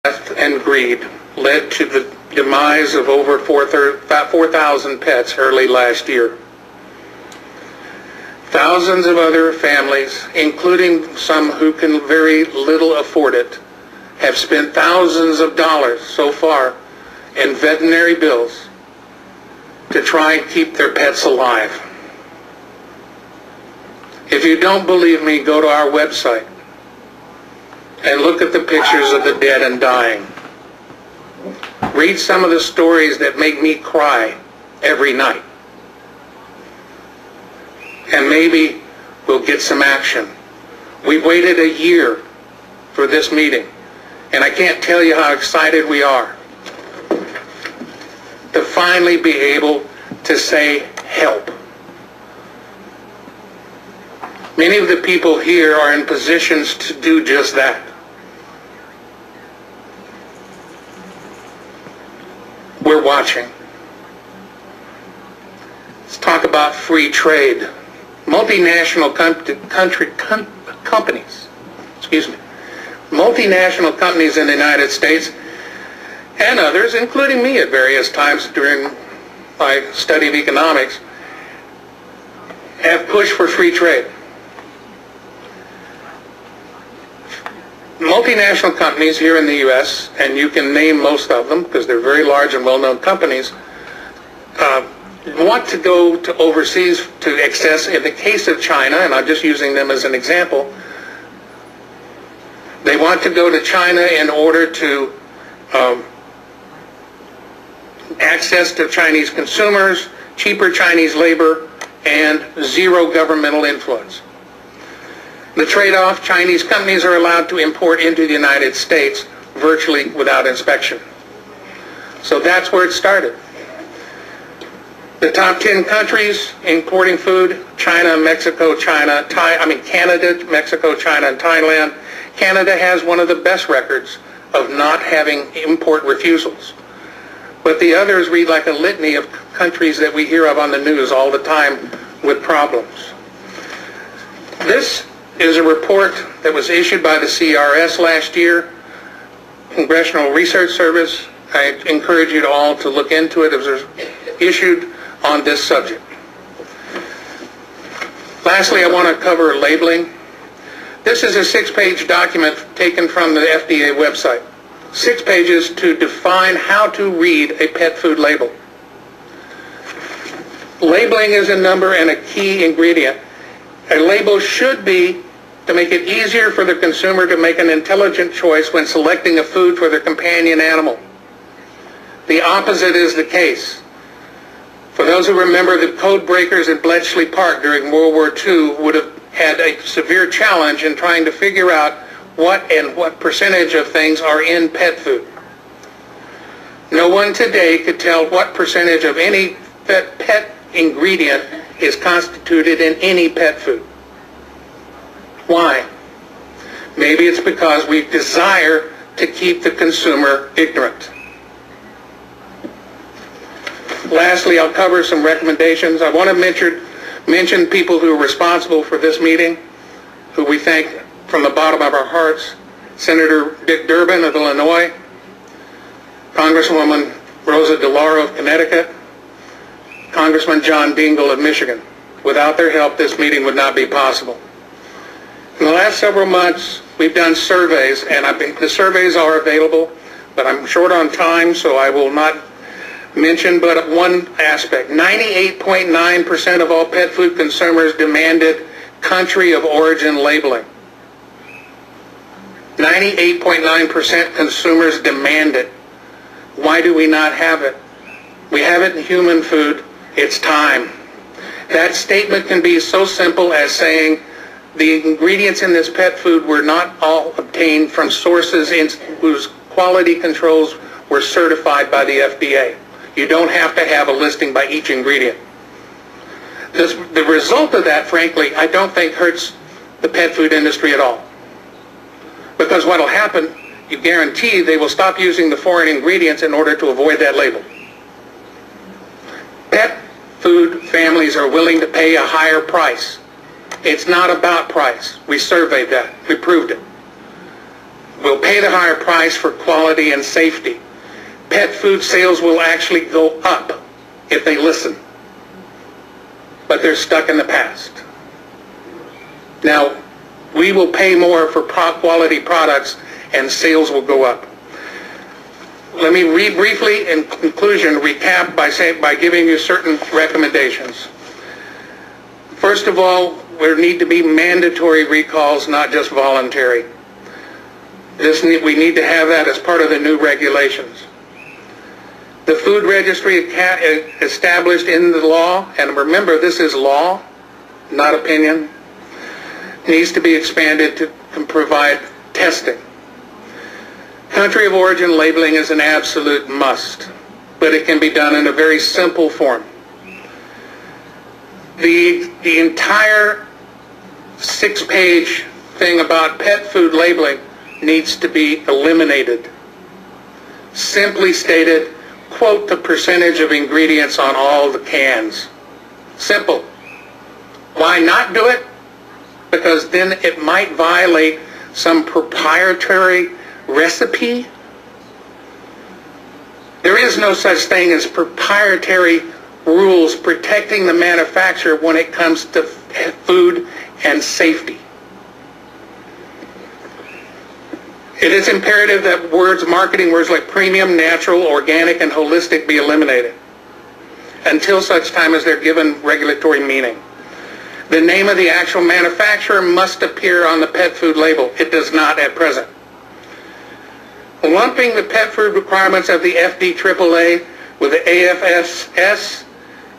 and greed led to the demise of over 4,000 pets early last year. Thousands of other families, including some who can very little afford it, have spent thousands of dollars so far in veterinary bills to try and keep their pets alive. If you don't believe me, go to our website and look at the pictures of the dead and dying. Read some of the stories that make me cry every night. And maybe we'll get some action. We've waited a year for this meeting, and I can't tell you how excited we are to finally be able to say help. Many of the people here are in positions to do just that. We're watching. Let's talk about free trade. Multinational companies, multinational companies in the United States and others, including me at various times during my study of economics, have pushed for free trade. Multinational companies here in the U.S., and you can name most of them because they're very large and well-known companies, want to go to overseas to access, in the case of China, and I'm just using them as an example, they want to go to China in order to access to Chinese consumers, cheaper Chinese labor, and zero governmental influence. The trade-off, Chinese companies are allowed to import into the United States virtually without inspection. So that's where it started. The top 10 countries importing food: China, Mexico, Canada, Mexico, China, and Thailand. Canada has one of the best records of not having import refusals. But the others read like a litany of countries that we hear of on the news all the time with problems. This is a report that was issued by the CRS last year, Congressional Research Service. I encourage you all to look into it. It was issued on this subject. Lastly, I want to cover labeling. This is a 6-page document taken from the FDA website. 6 pages to define how to read a pet food label. Labeling is a number and a key ingredient. A label should be to make it easier for the consumer to make an intelligent choice when selecting a food for their companion animal. The opposite is the case. For those who remember, the code breakers at Bletchley Park during World War II would have had a severe challenge in trying to figure out what percentage of things are in pet food. No one today could tell what percentage of any pet ingredient is constituted in any pet food. Why? Maybe it's because we desire to keep the consumer ignorant. Lastly, I'll cover some recommendations. I want to mention people who are responsible for this meeting, who we thank from the bottom of our hearts. Senator Dick Durbin of Illinois, Congresswoman Rosa DeLauro of Connecticut, Congressman John Dingell of Michigan. Without their help, this meeting would not be possible. In the last several months, we've done surveys, and the surveys are available, but I'm short on time, so I will not mention but one aspect. 98.9% of all pet food consumers demanded country of origin labeling. 98.9% consumers demand it. Why do we not have it? We have it in human food. It's time. That statement can be so simple as saying the ingredients in this pet food were not all obtained from sources whose quality controls were certified by the FDA. You don't have to have a listing by each ingredient. The result of that, frankly, I don't think hurts the pet food industry at all. Because what will happen, you guarantee they will stop using the foreign ingredients in order to avoid that label. Pet food families are willing to pay a higher price. It's not about price. We surveyed that. We proved it. will pay the higher price for quality and safety. Pet food sales will actually go up if they listen. But they're stuck in the past. Now, we will pay more for quality products and sales will go up. Let me briefly, in conclusion, recap by giving you certain recommendations. First of all, there need to be mandatory recalls, not just voluntary. We need to have that as part of the new regulations. The food registry established in the law, and remember this is law, not opinion, needs to be expanded to provide testing. Country of origin labeling is an absolute must, but it can be done in a very simple form. The entire 6-page thing about pet food labeling needs to be eliminated. Simply stated, quote the percentage of ingredients on all the cans. Simple. Why not do it? Because then it might violate some proprietary recipe. There is no such thing as proprietary rules protecting the manufacturer when it comes to food and safety. It is imperative that marketing words like premium, natural, organic, and holistic be eliminated until such time as they're given regulatory meaning. The name of the actual manufacturer must appear on the pet food label. It does not at present. Lumping the pet food requirements of the FDAAA with the AFSS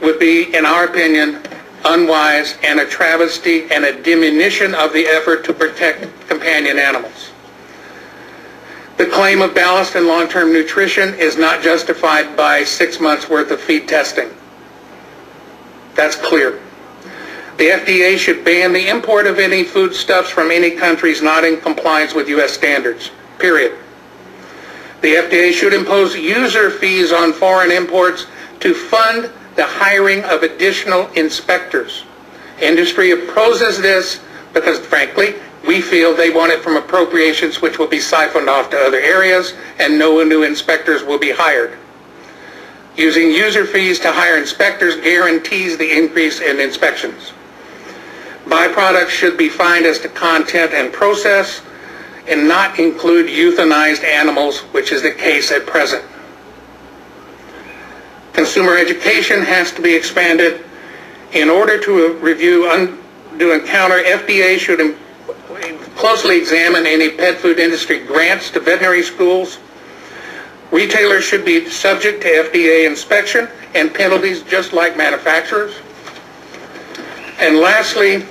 would be, in our opinion, unwise and a travesty and a diminution of the effort to protect companion animals. The claim of balanced and long-term nutrition is not justified by 6 months' worth of feed testing. That's clear. The FDA should ban the import of any foodstuffs from any countries not in compliance with U.S. standards, period. The FDA should impose user fees on foreign imports to fund the hiring of additional inspectors. Industry opposes this because, frankly, we feel they want it from appropriations which will be siphoned off to other areas and no new inspectors will be hired. Using user fees to hire inspectors guarantees the increase in inspections. Byproducts should be fined as to content and process and not include euthanized animals, which is the case at present. Consumer education has to be expanded. In order to encounter, FDA should closely examine any pet food industry grants to veterinary schools. Retailers should be subject to FDA inspection and penalties just like manufacturers. And lastly,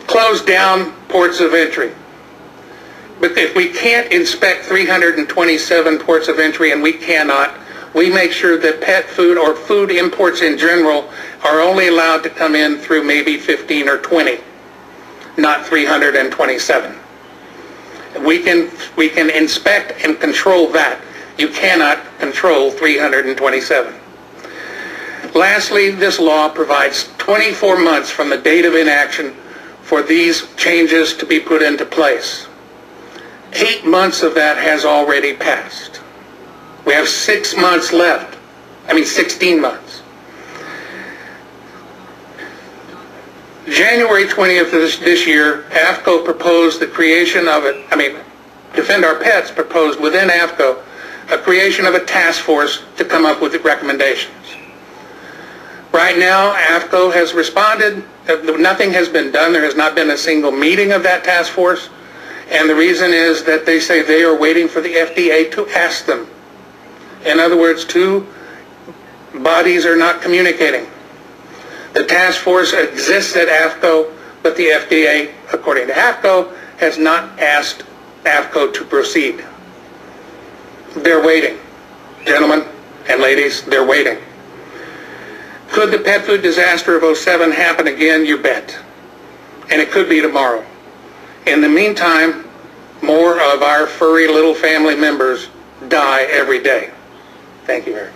close down ports of entry. But if we can't inspect 327 ports of entry, and we cannot, we make sure that pet food or food imports in general are only allowed to come in through maybe 15 or 20, not 327. We can inspect and control that. You cannot control 327. Lastly, this law provides 24 months from the date of inaction for these changes to be put into place. 8 months of that has already passed. We have 6 months left. 16 months. January 20th of this year, AAFCO proposed the creation of Defend Our Pets proposed within AAFCO a creation of a task force to come up with the recommendations. Right now, AAFCO has responded. Nothing has been done. There has not been a single meeting of that task force. And the reason is that they say they are waiting for the FDA to ask them. In other words, two bodies are not communicating. The task force exists at AAFCO, but the FDA, according to AAFCO, has not asked AAFCO to proceed. They're waiting. Gentlemen and ladies, they're waiting. Could the pet food disaster of 2007 happen again? You bet. And it could be tomorrow. In the meantime, more of our furry little family members die every day. Thank you, Eric.